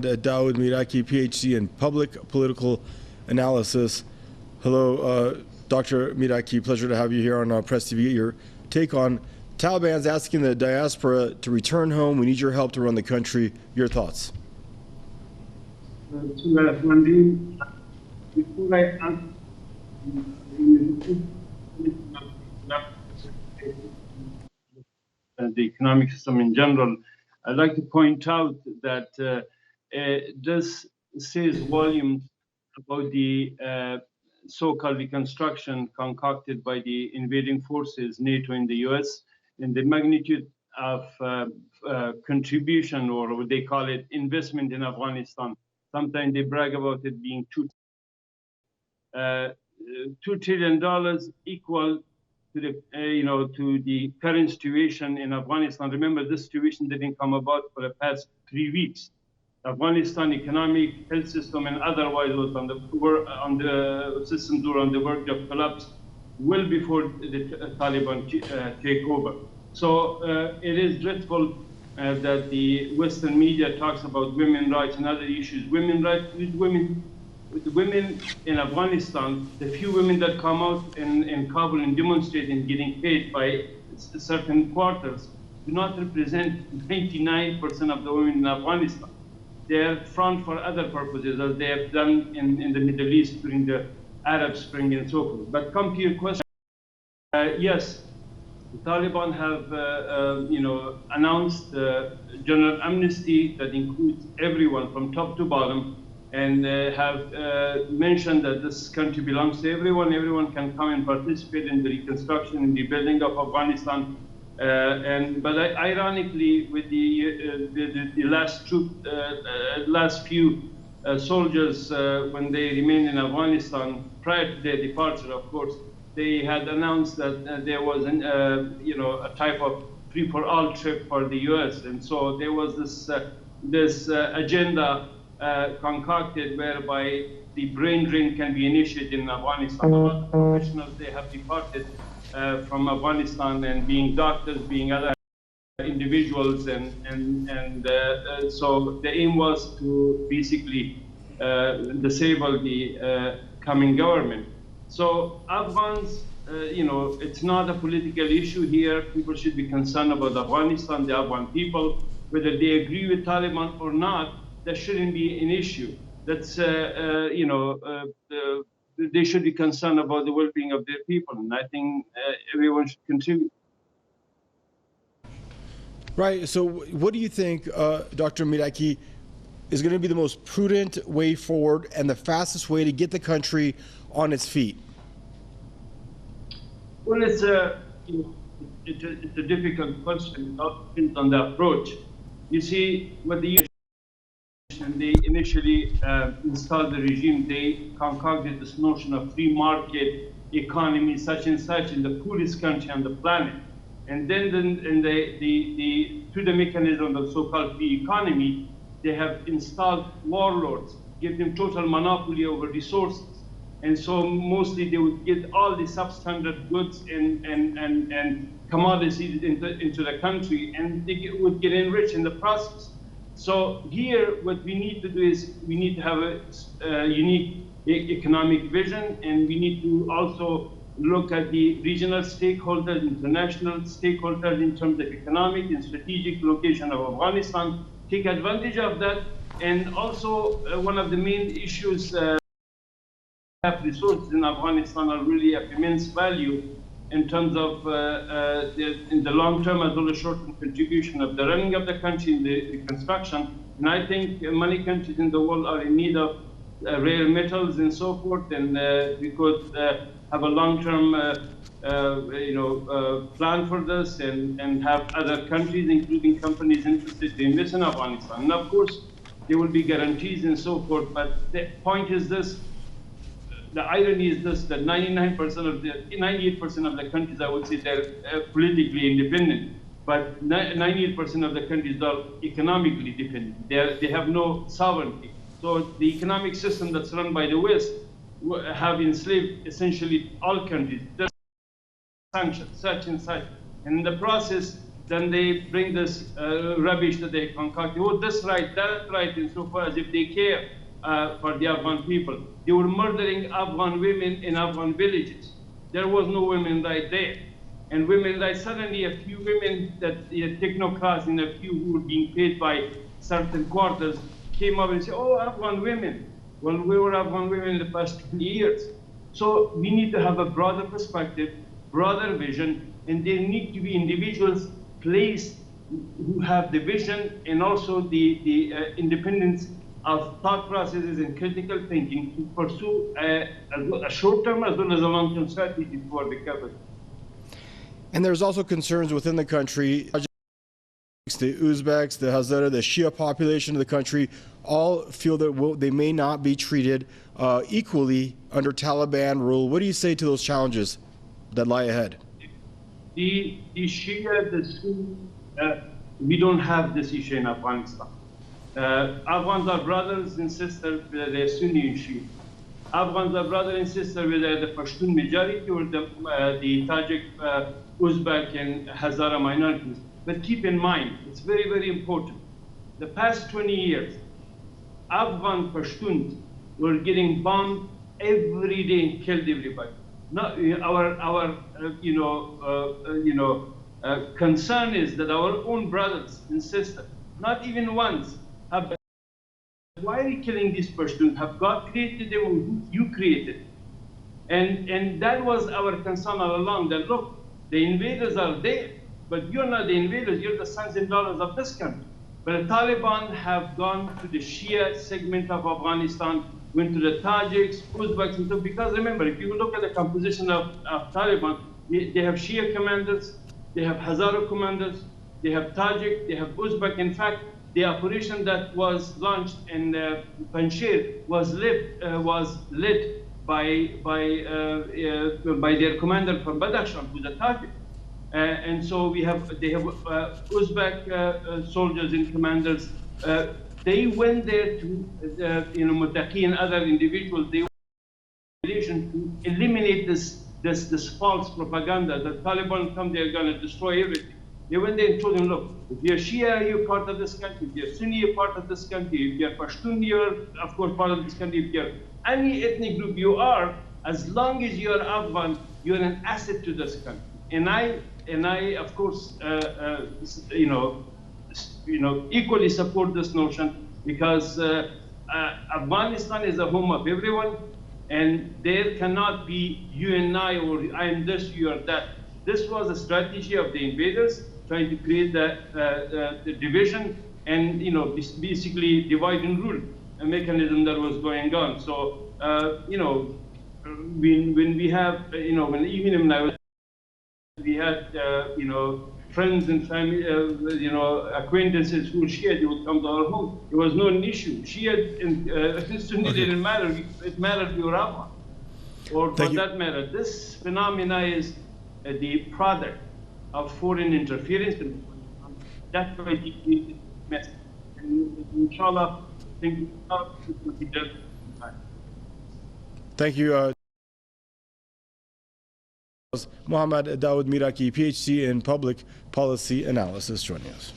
Dawood Miraki, PhD in Public Political Analysis. Hello, Dr. Miraki. Pleasure to have you here on Press TV. Your take on Taliban's asking the diaspora to return home. We need your help to run the country. Your thoughts? Before I answer the economic system in general, I'd like to point out that this says volumes about the so-called reconstruction concocted by the invading forces, NATO and the US, and the magnitude of contribution, or what they call it, investment in Afghanistan. Sometimes they brag about it being $2 trillion equal to the to the current situation in Afghanistan. Remember, this situation didn't come about for the past 3 weeks. Afghanistan economic, health system, and otherwise was on the systems were on the verge of collapse well before the Taliban take over. So it is dreadful that the Western media talks about women's rights and other issues. Women's rights, the women in Afghanistan, the few women that come out in Kabul and demonstrate and getting paid by certain quarters do not represent 99% of the women in Afghanistan. They are front for other purposes, as they have done in the Middle East during the Arab Spring and so forth. But come to your question, yes, the Taliban have announced general amnesty that includes everyone from top to bottom, and have mentioned that this country belongs to everyone. Everyone can come and participate in the reconstruction and the building of Afghanistan. But ironically, with the last few soldiers, when they remained in Afghanistan prior to their departure, of course, they had announced that there was a type of free-for-all trip for the U.S. And so there was this agenda concocted whereby the brain drain can be initiated in Afghanistan. A lot of professionals, they have departed from Afghanistan, and being doctors, being other individuals, so the aim was to basically disable the coming government. So Afghans, it's not a political issue here. People should be concerned about Afghanistan, the Afghan people, whether they agree with Taliban or not. That shouldn't be an issue. That's they should be concerned about the well-being of their people, and I think everyone should contribute. Right. So, what do you think, Dr. Miraki, is going to be the most prudent way forward and the fastest way to get the country on its feet? Well, it's a difficult question. It depends on the approach. You see, what the they initially installed the regime, they concocted this notion of free market economy, such and such, in the poorest country on the planet. And then through the mechanism of the so-called free economy, they have installed warlords, give them total monopoly over resources. And so mostly they would get all the substandard goods and commodities into the country, and they would get enriched in the process. So here, what we need to do is we need to have a unique economic vision, and we need to also look at the regional stakeholders, international stakeholders in terms of economic and strategic location of Afghanistan, take advantage of that. And also, one of the main issues, resources in Afghanistan are really of immense value in terms of in the long term as well as short term contribution of the running of the country in the reconstruction. And I think many countries in the world are in need of rare metals and so forth, and we could have a long term plan for this, and have other countries, including companies, interested to invest in Afghanistan. And of course, there will be guarantees and so forth. But the point is this. The irony is this, that 98% of the countries, I would say, they're politically independent, but 98% of the countries are economically dependent. They have no sovereignty. So the economic system that's run by the West have enslaved essentially all countries. There's sanctions, such and such. And in the process, then they bring this rubbish that they concocted. Oh, this right, that right, and so far as if they care for the Afghan people. They were murdering Afghan women in Afghan villages. There was no women right there. And women, like suddenly a few women that technocrats and a few who were being paid by certain quarters came up and said, oh, Afghan women. Well, we were Afghan women in the past 20 years. So we need to have a broader perspective, broader vision, and there need to be individuals placed who have the vision and also the independence of thought processes and critical thinking to pursue a short-term as well as a long-term strategy for recovery. And there's also concerns within the country. The Uzbeks, the Hazara, the Shia population of the country all feel that they may not be treated equally under Taliban rule. What do you say to those challenges that lie ahead? The Shia, the Sunni, we don't have this issue in Afghanistan. Afghans are brothers and sisters, whether they're Sunni and Shia. Afghans are brothers and sisters, whether the Pashtun majority or the Tajik, Uzbek, and Hazara minorities. But keep in mind, it's very, very important. The past 20 years, Afghan Pashtuns were getting bombed every day and killed everybody. Not, our concern is that our own brothers and sisters, not even once, have. Why are you killing these Pashtuns? Have God created them or who you created? And that was our concern all along, that look, the invaders are there, but you're not the invaders, you're the sons and daughters of this country. But the Taliban have gone to the Shia segment of Afghanistan, went to the Tajiks, Uzbeks, and so, because remember, if you look at the composition of Taliban, they have Shia commanders, they have Hazara commanders, they have Tajik, they have Uzbek. In fact, the operation that was launched in Panjshir was led by their commander from Badakhshan, who's a Tajik. And so they have Uzbek soldiers and commanders. They went there to, Muttaqi and other individuals. They went to eliminate this false propaganda that Taliban come, they're going to destroy everything. They went there and told them, look, if you're Shia, you're part of this country. If you're Sunni, you're part of this country. If you're Pashtun, you're, of course, part of this country. If you're any ethnic group you are, as long as you're Afghan, you're an asset to this country. And I, of course, equally support this notion because Afghanistan is the home of everyone, and there cannot be you and I, or I am this, you are that. This was a strategy of the invaders, trying to create the division and basically divide and rule, a mechanism that was going on. So when we have when even when I was, we had friends and family acquaintances who were Shia, they would come to our home. It was not an issue. Shia and Sunni didn't matter. It mattered we were Afghan, or for that matter, this phenomena is the product of foreign interference. That's why we mess. And inshallah, things will be done. Thank you. Mohammad Dawood Miraki, PhD in Public Policy Analysis, joining us.